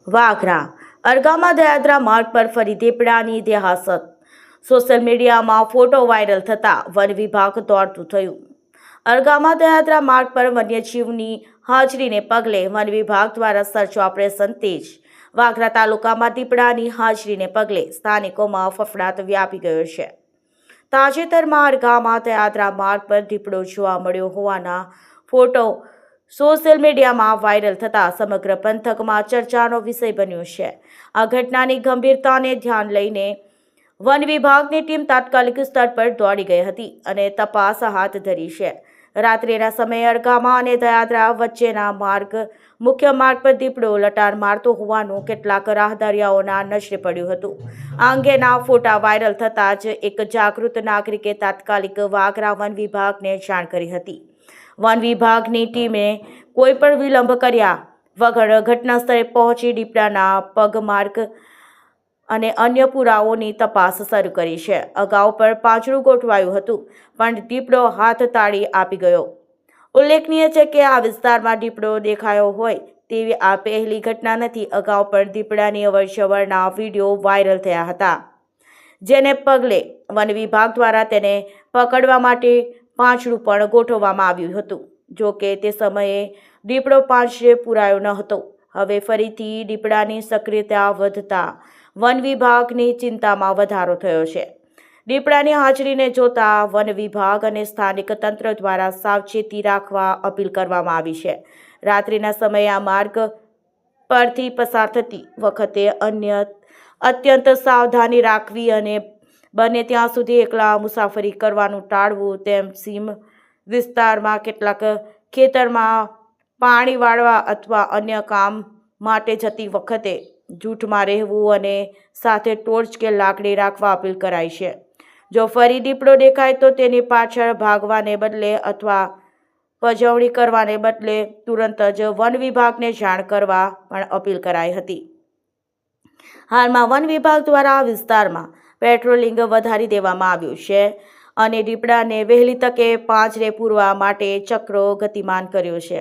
વાઘરા અરગામા દયાત્રા માર્ગ પર ફરી દીપડાની દહાસત. સોશિયલ મીડિયામાં ફોટો વાયરલ થતાં વન વિભાગ દોડતું થયું. અરગામા દયાત્રા માર્ગ પર વન્યજીવની હાજરીને પગલે વન વિભાગ દ્વારા સર્ચ ઓપરેશન તેજ. વાઘરા તાલુકામાં દીપડાની હાજરીને પગલે સ્થાનિકોમાં ફફડાટ વ્યાપી ગયો છે. તાજેતરમાં અરગામા દયાત્રા માર્ગ પર દીપડો જોવા મળ્યો હોવાના ફોટો સોશિયલ મીડિયામાં વાયરલ થતાં સમગ્ર પંથકમાં ચર્ચાનો વિષય બન્યો છે. આ ઘટનાની ગંભીરતાને ધ્યાન લઈને વન વિભાગની ટીમ તાત્કાલિક સ્થળ પર દોડી ગઈ હતી અને તપાસ હાથ ધરી છે. રાત્રિના સમયે અરગામા અને દયાત્રા વચ્ચેના મુખ્ય માર્ગ પર દીપડો લટાર મારતો હોવાનું કેટલાક રાહદારીઓના નજરે પડ્યું હતું. આ અંગેના ફોટા વાયરલ થતાં જ એક જાગૃત નાગરિકે તાત્કાલિક વાઘરા વન વિભાગને જાણ કરી હતી. વન વિભાગની ટીમે કોઈ પણ વિલંબ કર્યા વગર ઘટના સ્થળે પહોંચી દીપડાના પગમાર્ક અને અન્ય પુરાવાઓની તપાસ શરૂ કરી છે. અગાઉ પણ પાંજરું ગોઠવાયું હતું પણ દીપડો હાથ તાળી આપી ગયો. ઉલ્લેખનીય છે કે આ વિસ્તારમાં દીપડો દેખાયો હોય તેવી આ પહેલી ઘટના નથી. અગાઉ પણ દીપડાની અવરજવરના વિડીયો વાયરલ થયા હતા, જેને પગલે વન વિભાગ દ્વારા તેને પકડવા માટે પાંજરું પણ ગોઠવવામાં આવ્યું હતું. જો કે તે સમયે દીપડો પાંજરે પુરાયો ન હતો. હવે ફરીથી દીપડાની સક્રિયતા વધતા વન વિભાગની ચિંતામાં વધારો થયો છે. દીપડાની હાજરીને જોતા વન વિભાગ અને સ્થાનિક તંત્ર દ્વારા સાવચેતી રાખવા અપીલ કરવામાં આવી છે. રાત્રિના સમયે આ માર્ગ પરથી પસાર થતી વખતે અત્યંત સાવધાની રાખવી અને બને ત્યાં સુધી એકલા મુસાફરી કરવાનું ટાળવું. તેમ સીમ વિસ્તારમાં કેટલાક ખેતરમાં પાણી વાળવા અથવા અન્ય કામ માટે જતી વખતે જૂથમાં રહેવું અને સાથે ટોર્ચ કે લાકડી રાખવા અપીલ કરાઈ છે. જો ફરી દીપડો દેખાય તો તેની પાછળ ભાગવાને બદલે અથવા પજવણી કરવાને બદલે તુરંત જ વન વિભાગને જાણ કરવા પણ અપીલ કરાઈ હતી. હાલમાં વન વિભાગ દ્વારા આ વિસ્તારમાં પેટ્રોલિંગ વધારી દેવામાં આવ્યું છે અને દીપડાને વહેલી તકે પાંજરે પૂરવા માટે ચક્રો ગતિમાન કર્યો છે.